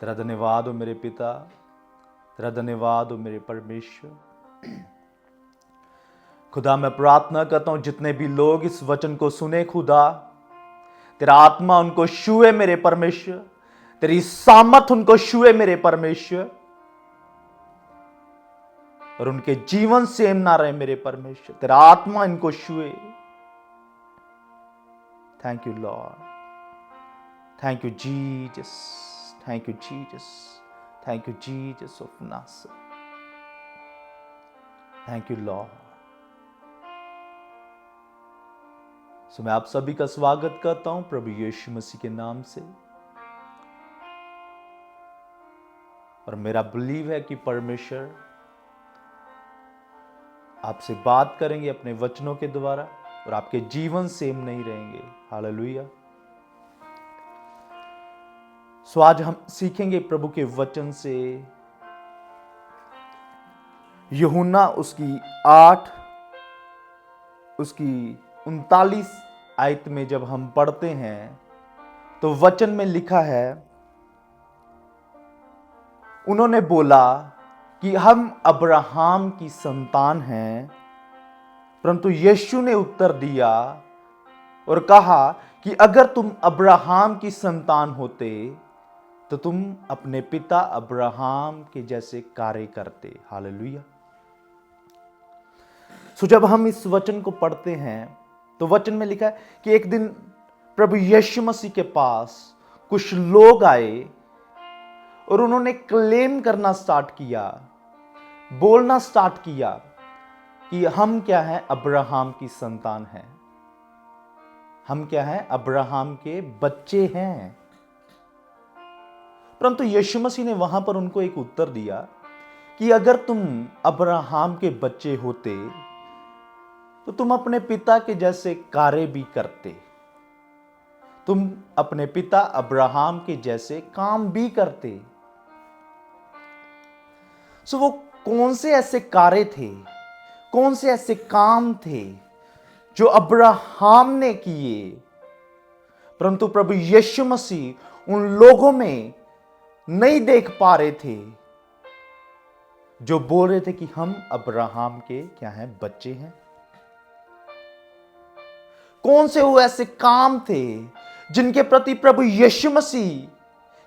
तेरा धन्यवाद हो मेरे पिता, तेरा धन्यवाद हो मेरे परमेश्वर। खुदा मैं प्रार्थना करता हूं जितने भी लोग इस वचन को सुने खुदा, तेरा आत्मा उनको छुए मेरे परमेश्वर, तेरी सामर्थ उनको छुए मेरे परमेश्वर, और उनके जीवन सेम ना रहे मेरे परमेश्वर, तेरा आत्मा इनको छुए। Thank you lord, thank you Jesus, thank you Jesus, thank you Jesus of नासरत, थैंक यू लॉर्ड। सो मैं आप सभी का स्वागत करता हूं प्रभु यीशु मसीह के नाम से, और मेरा बिलीव है कि परमेश्वर आपसे बात करेंगे अपने वचनों के द्वारा, और आपके जीवन सेम नहीं रहेंगे। हालेलुया। सो आज हम सीखेंगे प्रभु के वचन से यूहन्ना उसकी 8 उसकी 39 आयत में जब हम पढ़ते हैं तो वचन में लिखा है, उन्होंने बोला कि हम अब्राहम की संतान हैं, परंतु यीशु ने उत्तर दिया और कहा कि अगर तुम अब्राहम की संतान होते तो तुम अपने पिता अब्राहम के जैसे कार्य करते। हालेलुया। सो जब हम इस वचन को पढ़ते हैं तो वचन में लिखा है कि एक दिन प्रभु यीशु मसीह के पास कुछ लोग आए और उन्होंने क्लेम करना स्टार्ट किया, बोलना स्टार्ट किया कि हम क्या हैं, अब्राहम की संतान हैं, हम क्या हैं, अब्राहम के बच्चे हैं। परंतु यीशु मसीह ने वहां पर उनको एक उत्तर दिया कि अगर तुम अब्राहम के बच्चे होते तो तुम अपने पिता के जैसे कार्य भी करते, तुम अपने पिता अब्राहम के जैसे काम भी करते। सो वो कौन से ऐसे कार्य थे, कौन से ऐसे काम थे जो अब्राहम ने किए, परंतु प्रभु यीशु मसीह उन लोगों में नहीं देख पा रहे थे जो बोल रहे थे कि हम अब्राहम के क्या हैं, बच्चे हैं। कौन से वो ऐसे काम थे जिनके प्रति प्रभु यीशु मसीह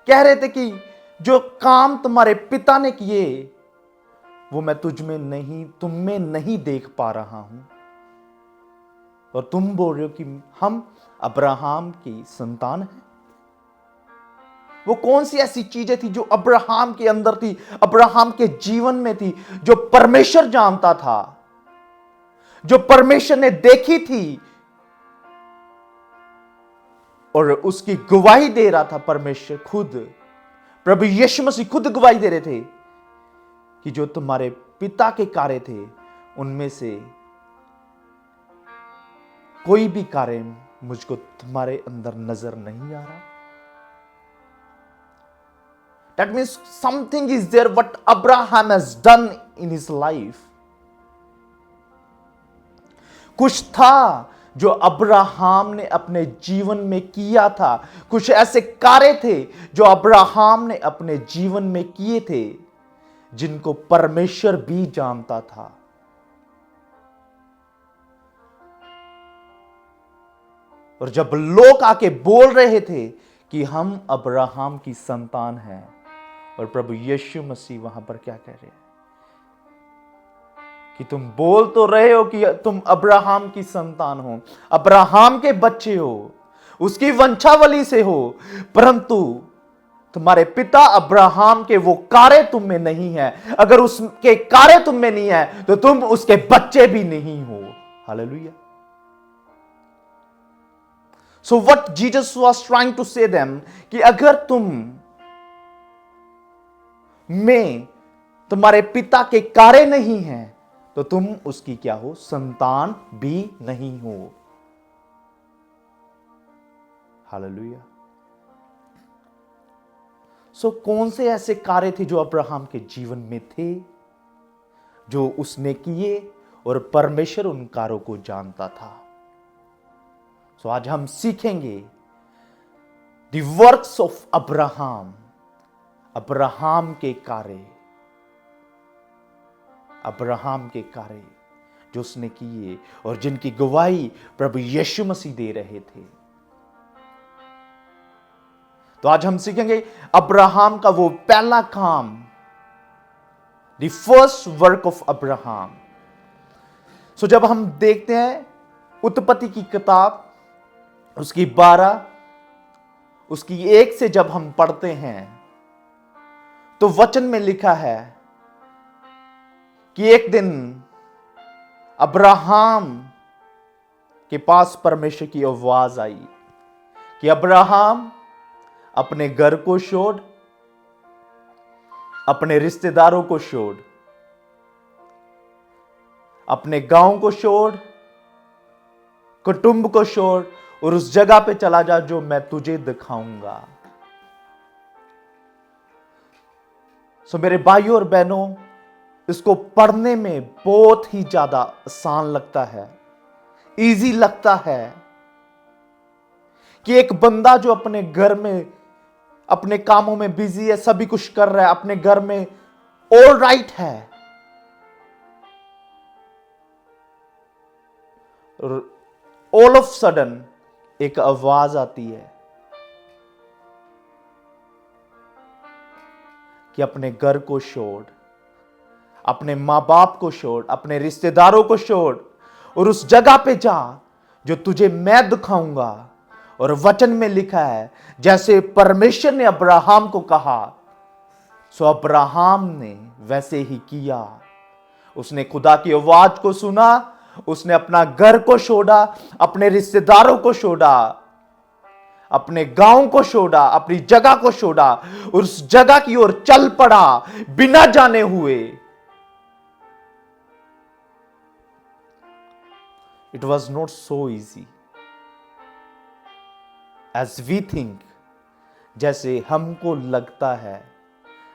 कह रहे थे कि जो काम तुम्हारे पिता ने किए वो मैं तुझ में नहीं, तुम में नहीं देख पा रहा हूं, और तुम बोल रहे हो कि हम अब्राहम की संतान हैं। वो कौन सी ऐसी चीजें थी जो अब्राहम के अंदर थी, अब्राहम के जीवन में थी, जो परमेश्वर जानता था, जो परमेश्वर ने देखी थी, और उसकी गवाही दे रहा था परमेश्वर खुद, प्रभु यीशु मसीह खुद गवाही दे रहे थे कि जो तुम्हारे पिता के कार्य थे उनमें से कोई भी कार्य मुझको तुम्हारे अंदर नजर नहीं आ रहा। That means something is there what Abraham has done in his life. कुछ था जो अब्राहम ने अपने जीवन में किया था, कुछ ऐसे कार्य थे जो अब्राहम ने अपने जीवन में किए थे जिनको परमेश्वर भी जानता था। और जब लोग आके बोल रहे थे कि हम अब्राहम की संतान हैं, और प्रभु यीशु मसीह वहां पर क्या कह रहे हैं कि तुम बोल तो रहे हो कि तुम अब्राहम की संतान हो, अब्राहम के बच्चे हो, उसकी वंशावली से हो, परंतु तुम्हारे पिता अब्राहम के वो कार्य तुम में नहीं है। अगर उसके कार्य तुम में नहीं है तो तुम उसके बच्चे भी नहीं हो। Hallelujah. So what Jesus was trying to say them कि अगर तुम में तुम्हारे पिता के कार्य नहीं है तो तुम उसकी क्या हो, संतान भी नहीं हो। हालेलुया। सो कौन से ऐसे कार्य थे जो अब्राहम के जीवन में थे, जो उसने किए, और परमेश्वर उन कार्यों को जानता था। सो आज हम सीखेंगे the works of Abraham, Abraham के कार्य, अब्राहम के कार्य जो उसने किए और जिनकी गवाही प्रभु यीशु मसीह दे रहे थे। तो आज हम सीखेंगे अब्राहम का वो पहला काम, the first work of Abraham. So जब हम देखते हैं उत्पत्ति की किताब उसकी 12 उसकी 1 से जब हम पढ़ते हैं तो वचन में लिखा है कि एक दिन अब्राहम के पास परमेश्वर की आवाज आई कि अब्राहम अपने घर को छोड़, अपने रिश्तेदारों को छोड़, अपने गांव को छोड़, कुटुंब को छोड़ और उस जगह पे चला जा जो मैं तुझे दिखाऊंगा। सो मेरे भाइयों और बहनों, इसको पढ़ने में बहुत ही ज्यादा आसान लगता है, इजी लगता है कि एक बंदा जो अपने घर में अपने कामों में बिजी है, सभी कुछ कर रहा है, अपने घर में ऑल राइट है, ऑल ऑफ सडन एक आवाज आती है कि अपने घर को छोड़, अपने मां बाप को छोड़, अपने रिश्तेदारों को छोड़ और उस जगह पे जा जो तुझे मैं दिखाऊंगा। और वचन में लिखा है जैसे परमेश्वर ने अब्राहम को कहा, सो अब्राहम ने वैसे ही किया। उसने खुदा की आवाज को सुना, उसने अपना घर को छोड़ा, अपने रिश्तेदारों को छोड़ा, अपने गांव को छोड़ा, अपनी जगह को छोड़ा, उस जगह की ओर चल पड़ा बिना जाने हुए। It was not so easy as we think, जैसे हमको लगता है,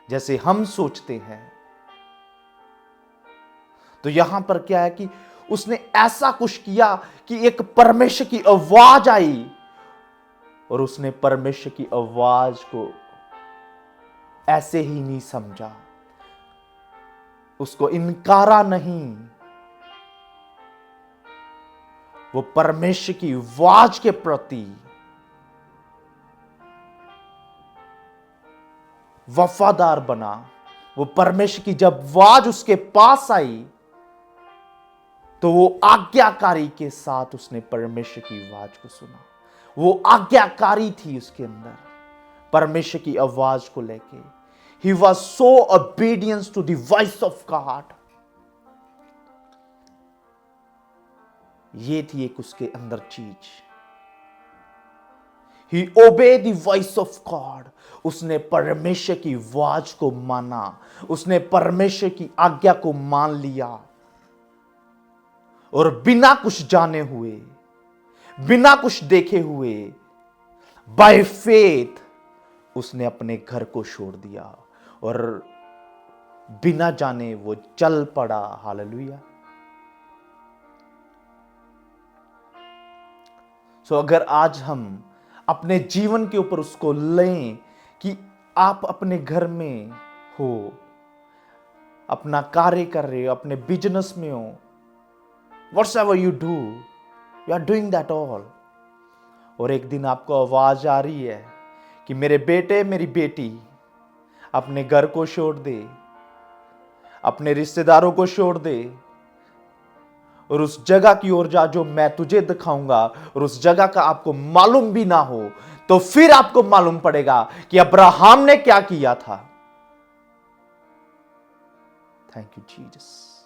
जैसे हम सोचते हैं। तो यहां पर क्या है कि उसने ऐसा कुछ किया कि एक परमेश्वर की आवाज आई और उसने परमेश्वर की आवाज को ऐसे ही नहीं समझा, उसको इनकारा नहीं। वो परमेश्वर की आवाज के प्रति वफादार बना। वो परमेश्वर की जब आवाज उसके पास आई तो वो आज्ञाकारी के साथ उसने परमेश्वर की आवाज को सुना। वो आज्ञाकारी थी उसके अंदर परमेश्वर की आवाज को लेके। He was so obedience to the voice of God. ये थी एक उसके अंदर चीज। He obeyed the voice of God. उसने परमेश्वर की आवाज को माना, उसने परमेश्वर की आज्ञा को मान लिया और बिना कुछ जाने हुए, बिना कुछ देखे हुए, बाय फेथ उसने अपने घर को छोड़ दिया और बिना जाने वो चल पड़ा। हालेलुया। सो अगर आज हम अपने जीवन के ऊपर उसको लें कि आप अपने घर में हो, अपना कार्य कर रहे हो, अपने बिजनेस में हो, whatsoever you do, you are doing that all, और एक दिन आपको आवाज आ रही है कि मेरे बेटे मेरी बेटी अपने घर को छोड़ दे, अपने रिश्तेदारों को छोड़ दे और उस जगह की ओर जा जो मैं तुझे दिखाऊंगा, और उस जगह का आपको मालूम भी ना हो, तो फिर आपको मालूम पड़ेगा कि अब्राहम ने क्या किया था। Thank you Jesus.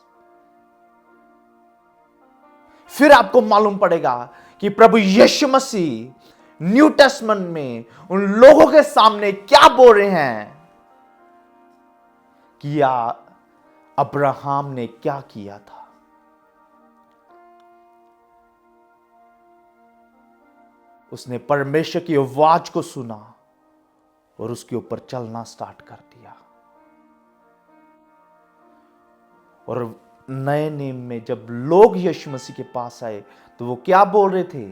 फिर आपको मालूम पड़ेगा कि प्रभु यीशु मसीह न्यू टेस्टमेंट में उन लोगों के सामने क्या बोल रहे हैं कि अब्राहम ने क्या किया था। उसने परमेश्वर की आवाज को सुना और उसके ऊपर चलना स्टार्ट कर दिया। और नए नियम में जब लोग यीशु मसीह के पास आए तो वो क्या बोल रहे थे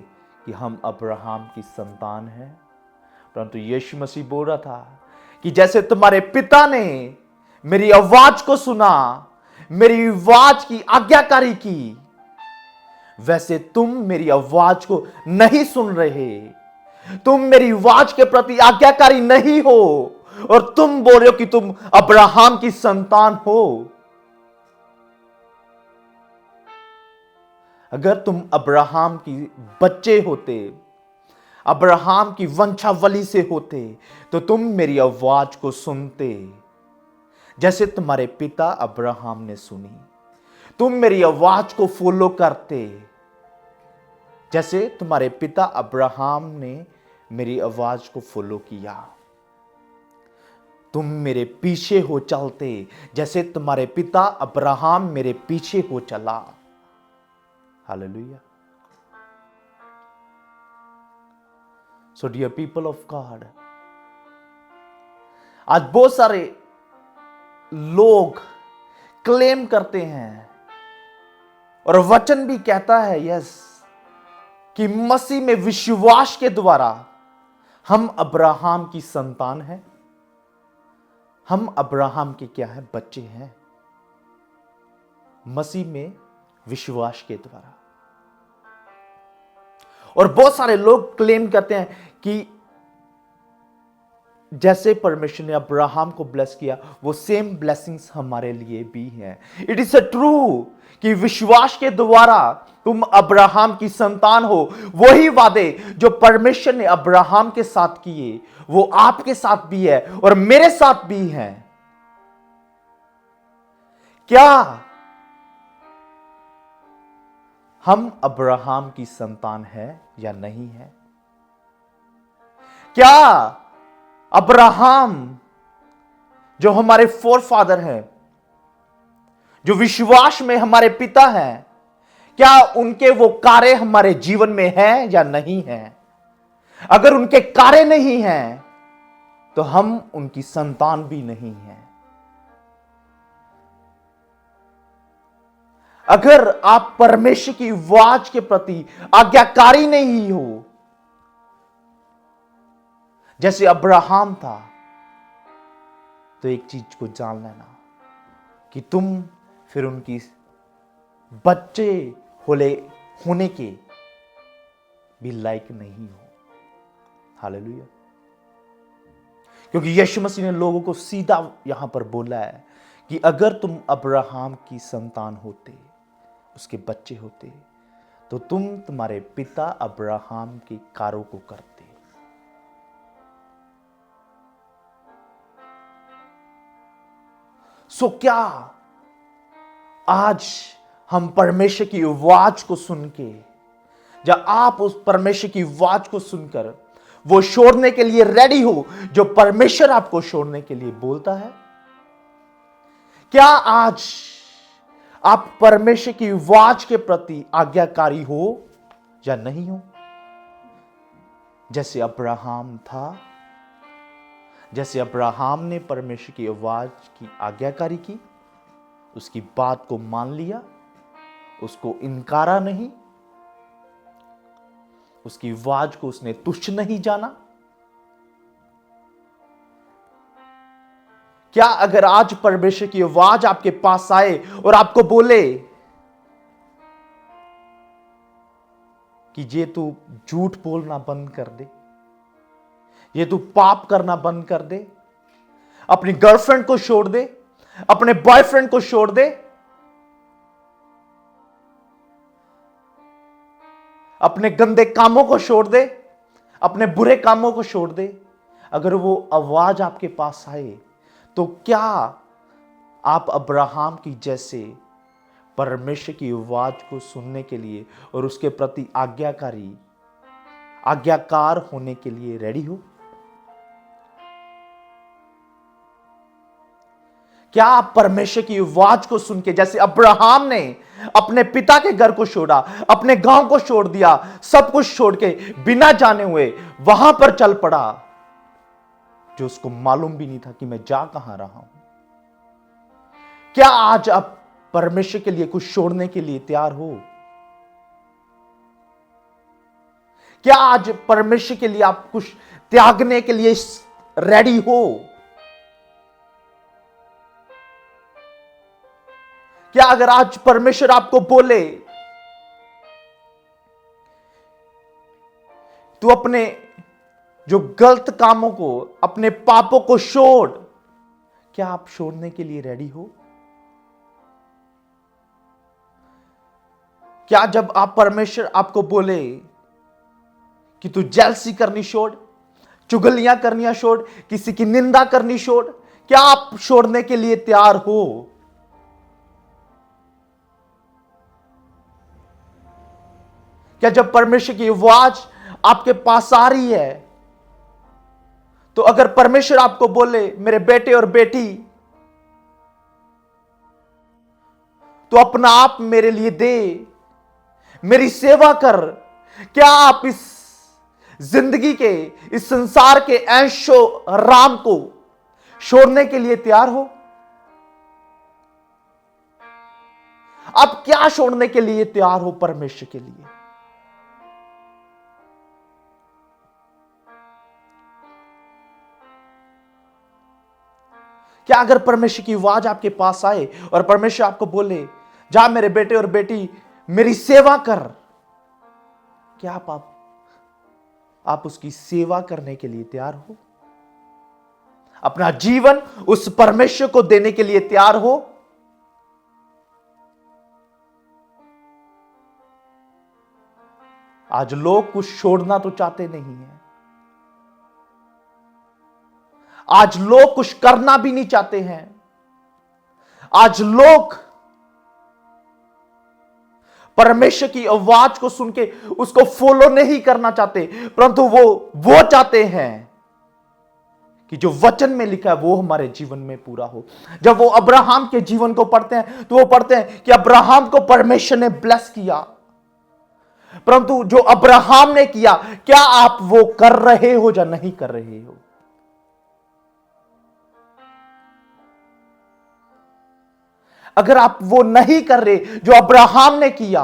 कि हम अब्राहम की संतान हैं, परंतु यीशु मसीह बोल रहा था कि जैसे तुम्हारे पिता ने मेरी आवाज को सुना, मेरी आवाज की आज्ञाकारी की, वैसे तुम मेरी आवाज को नहीं सुन रहे। तुम मेरी आवाज के प्रति आज्ञाकारी नहीं हो और तुम बोल रहे हो कि तुम अब्राहम की संतान हो। अगर तुम अब्राहम की बच्चे होते, अब्राहम की वंशावली से होते, तो तुम मेरी आवाज को सुनते जैसे तुम्हारे पिता अब्राहम ने सुनी। तुम मेरी आवाज को फॉलो करते जैसे तुम्हारे पिता अब्राहम ने मेरी आवाज को फॉलो किया। तुम मेरे पीछे हो चलते जैसे तुम्हारे पिता अब्राहम मेरे पीछे हो चला। Hallelujah. So dear people of God, आज बहुत सारे लोग क्लेम करते हैं और वचन भी कहता है यस कि मसीह में विश्वास के द्वारा हम अब्राहम की संतान हैं। हम अब्राहम के क्या है? बच्चे हैं, मसीह में विश्वास के द्वारा। और बहुत सारे लोग क्लेम करते हैं कि जैसे परमेश्वर ने अब्राहम को ब्लेस किया, वो सेम ब्लेसिंग्स हमारे लिए भी हैं। इट इज अ ट्रू कि विश्वास के द्वारा तुम अब्राहम की संतान हो। वही वादे जो परमेश्वर ने अब्राहम के साथ किए, वो आपके साथ भी है और मेरे साथ भी है। क्या हम अब्राहम की संतान है या नहीं है? क्या अब्राहम जो हमारे फोरफादर हैं, जो विश्वास में हमारे पिता हैं, क्या उनके वो कार्य हमारे जीवन में हैं या नहीं हैं? अगर उनके कार्य नहीं हैं तो हम उनकी संतान भी नहीं हैं। अगर आप परमेश्वर की आवाज के प्रति आज्ञाकारी नहीं हो जैसे अब्राहम था, तो एक चीज को जान लेना कि तुम फिर उनकी बच्चे होने के भी लायक नहीं हो। हालेलुया। क्योंकि यीशु मसीह ने लोगों को सीधा यहां पर बोला है कि अगर तुम अब्राहम की संतान होते, उसके बच्चे होते, तो तुम तुम्हारे पिता अब्राहम के कार्यों को करते। सो क्या आज हम परमेश्वर की आवाज को सुन के, जब आप उस परमेश्वर की आवाज को सुनकर वो छोड़ने के लिए रेडी हो जो परमेश्वर आपको छोड़ने के लिए बोलता है? क्या आज आप परमेश्वर की आवाज के प्रति आज्ञाकारी हो या नहीं हो? जैसे अब्राहम था, जैसे अब्राहम ने परमेश्वर की आवाज की आज्ञाकारी की, उसकी बात को मान लिया, उसको इनकारा नहीं, उसकी आवाज को उसने तुच्छ नहीं जाना। क्या अगर आज परमेश्वर की आवाज आपके पास आए और आपको बोले कि ये तू झूठ बोलना बंद कर दे, ये तू पाप करना बंद कर दे, अपनी गर्लफ्रेंड को छोड़ दे, अपने बॉयफ्रेंड को छोड़ दे, अपने गंदे कामों को छोड़ दे, अपने बुरे कामों को छोड़ दे, अगर वो आवाज आपके पास आए, तो क्या आप अब्राहम की जैसे परमेश्वर की आवाज को सुनने के लिए और उसके प्रति आज्ञाकार होने के लिए रेडी हो? क्या आप परमेश्वर की आवाज को सुन के, जैसे अब्राहम ने अपने पिता के घर को छोड़ा, अपने गांव को छोड़ दिया, सब कुछ छोड़ के बिना जाने हुए वहां पर चल पड़ा, जो उसको मालूम भी नहीं था कि मैं जा कहां रहा हूं? क्या आज आप परमेश्वर के लिए कुछ छोड़ने के लिए तैयार हो? क्या आज परमेश्वर के लिए आप कुछ त्यागने के लिए रेडी हो? क्या अगर आज परमेश्वर आपको बोले तू अपने जो गलत कामों को, अपने पापों को छोड़, क्या आप छोड़ने के लिए रेडी हो? क्या जब आप परमेश्वर आपको बोले कि तू जेलसी करनी छोड़, चुगलियां करनियां छोड़, किसी की निंदा करनी छोड़, क्या आप छोड़ने के लिए तैयार हो? क्या जब परमेश्वर की आवाज आपके पास आ रही है, तो अगर परमेश्वर आपको बोले मेरे बेटे और बेटी तो अपना आप मेरे लिए दे, मेरी सेवा कर, क्या आप इस जिंदगी के, इस संसार के ऐशो राम को छोड़ने के लिए तैयार हो? आप क्या छोड़ने के लिए तैयार हो परमेश्वर के लिए? क्या अगर परमेश्वर की आवाज आपके पास आए और परमेश्वर आपको बोले जा मेरे बेटे और बेटी मेरी सेवा कर, क्या आप उसकी सेवा करने के लिए तैयार हो? अपना जीवन उस परमेश्वर को देने के लिए तैयार हो? आज लोग कुछ छोड़ना तो चाहते नहीं है, आज लोग कुछ करना भी नहीं चाहते हैं, आज लोग परमेश्वर की आवाज को सुन के उसको फॉलो नहीं करना चाहते, परंतु वो चाहते हैं कि जो वचन में लिखा है वो हमारे जीवन में पूरा हो। जब वो अब्राहम के जीवन को पढ़ते हैं तो वो पढ़ते हैं कि अब्राहम को परमेश्वर ने ब्लेस किया, परंतु जो अब्राहम ने किया क्या आप वो कर रहे हो या नहीं कर रहे हो? अगर आप वो नहीं कर रहे जो अब्राहम ने किया,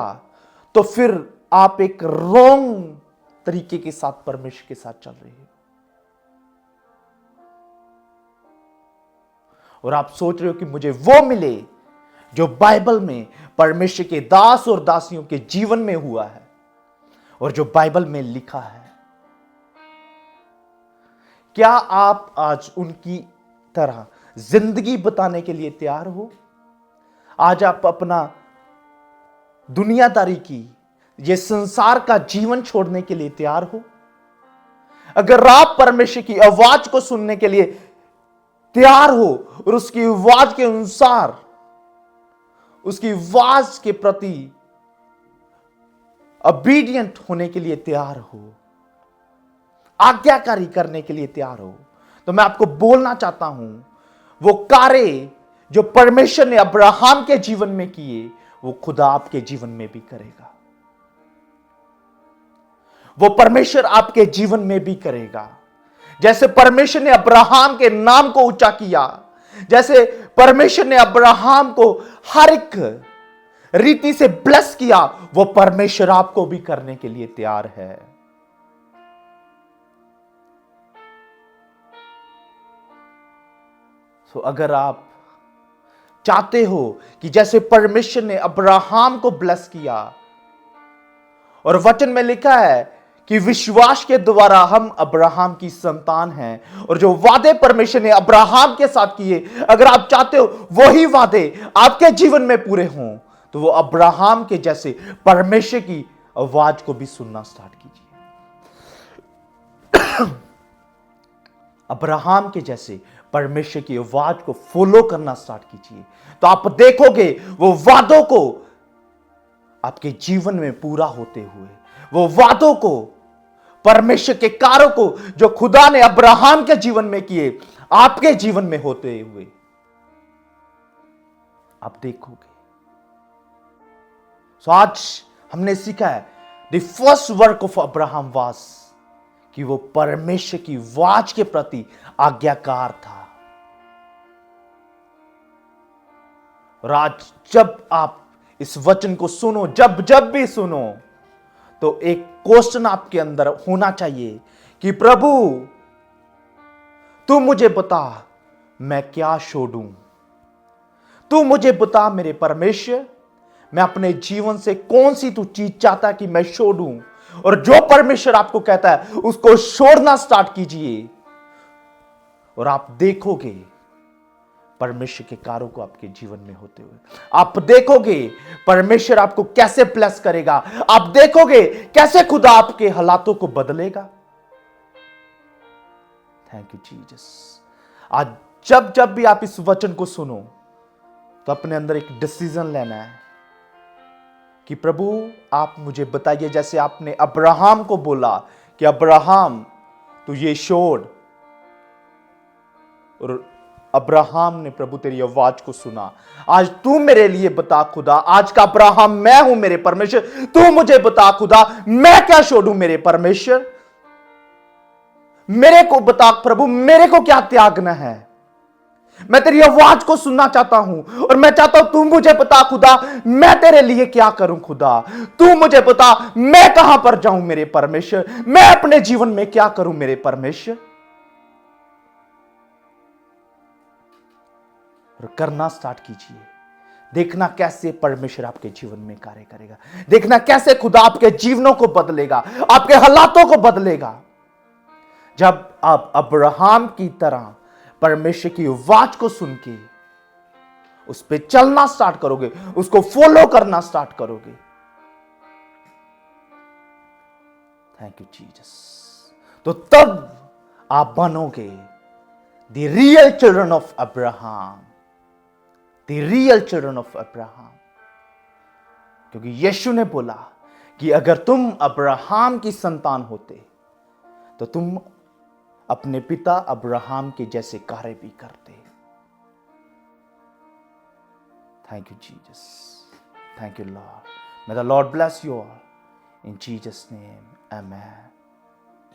तो फिर आप एक रॉन्ग तरीके के साथ परमेश्वर के साथ चल रहे हैं। और आप सोच रहे हो कि मुझे वो मिले जो बाइबल में परमेश्वर के दास और दासियों के जीवन में हुआ है और जो बाइबल में लिखा है। क्या आप आज उनकी तरह जिंदगी बताने के लिए तैयार हो? आज आप अपना दुनियादारी की, ये संसार का जीवन छोड़ने के लिए तैयार हो? अगर आप परमेश्वर की आवाज को सुनने के लिए तैयार हो और उसकी आवाज के अनुसार, उसकी आवाज के प्रति ओबीडिएंट होने के लिए तैयार हो, आज्ञाकारी करने के लिए तैयार हो, तो मैं आपको बोलना चाहता हूं वो कार्य जो परमेश्वर ने अब्राहम के जीवन में किए वो खुदा आपके जीवन में भी करेगा। वो परमेश्वर आपके जीवन में भी करेगा। जैसे परमेश्वर ने अब्राहम के नाम को ऊंचा किया, जैसे परमेश्वर ने अब्राहम को हर एक रीति से ब्लेस किया, वो परमेश्वर आपको भी करने के लिए तैयार है। तो अगर आप चाहते हो कि जैसे परमेश्वर ने अब्राहम को ब्लेस किया, और वचन में लिखा है कि विश्वास के द्वारा हम अब्राहम की संतान हैं, और जो वादे परमेश्वर ने अब्राहम के साथ किए, अगर आप चाहते हो वही वादे आपके जीवन में पूरे हों, तो वो अब्राहम के जैसे परमेश्वर की आवाज को भी सुनना स्टार्ट कीजिए। अब्राहम के जैसे परमेश्वर की आवाज को फॉलो करना स्टार्ट कीजिए, तो आप देखोगे वो वादों को आपके जीवन में पूरा होते हुए, वो वादों को, परमेश्वर के कार्यों को जो खुदा ने अब्राहम के जीवन में किए, आपके जीवन में होते हुए आप देखोगे। सो आज हमने सीखा है the first work of Abraham was कि वो परमेश्वर की आवाज के प्रति आज्ञाकार था। और आज जब आप इस वचन को सुनो, जब भी सुनो, तो एक क्वेश्चन आपके अंदर होना चाहिए कि प्रभु तू मुझे बता मैं क्या छोड़ूं, तू मुझे बता मेरे परमेश्वर, मैं अपने जीवन से कौन सी तू चीज चाहता कि मैं छोड़ूं, और जो परमेश्वर आपको कहता है उसको छोड़ना स्टार्ट कीजिए, और आप देखोगे परमेश्वर के कार्यों को आपके जीवन में होते हुए। आप देखोगे परमेश्वर आपको कैसे ब्लेस करेगा, आप देखोगे कैसे खुदा आपके हालातों को बदलेगा। Thank you Jesus. आज जब जब भी आप इस वचन को सुनो तो अपने अंदर एक डिसीजन लेना है कि प्रभु आप मुझे बताइए, जैसे आपने अब्राहम को बोला कि अब्राहम तू ये छोड़, और अब्राहम ने प्रभु तेरी आवाज को सुना। आज तू मेरे लिए बता खुदा, आज का अब्राहम मैं हूं मेरे परमेश्वर, तू मुझे बता खुदा मैं क्या छोड़ूं मेरे परमेश्वर, मेरे को बता प्रभु मेरे को क्या त्यागना है। मैं तेरी आवाज को सुनना चाहता हूं, और मैं चाहता हूं तू मुझे बता खुदा मैं तेरे लिए क्या करूं खुदा, तू मुझे बता मैं कहां पर जाऊं मेरे परमेश्वर, मैं अपने जीवन में क्या करूं मेरे परमेश्वर। और करना स्टार्ट कीजिए, देखना कैसे परमेश्वर आपके जीवन में कार्य करेगा, देखना कैसे खुदा आपके जीवनों को बदलेगा, आपके हालातों को बदलेगा। जब आप अब्राहम की तरह परमेश्वर की आवाज को सुन के उस पर चलना स्टार्ट करोगे, उसको फॉलो करना स्टार्ट करोगे। Thank you Jesus. तो तब आप बनोगे the real children of Abraham, the real children of Abraham. क्योंकि यीशु ने बोला कि अगर तुम अब्राहम की संतान होते तो तुम अपने पिता अब्राहम के जैसे कार्य भी करते। Thank you Jesus, thank you Lord. May the Lord bless you all in Jesus name, amen.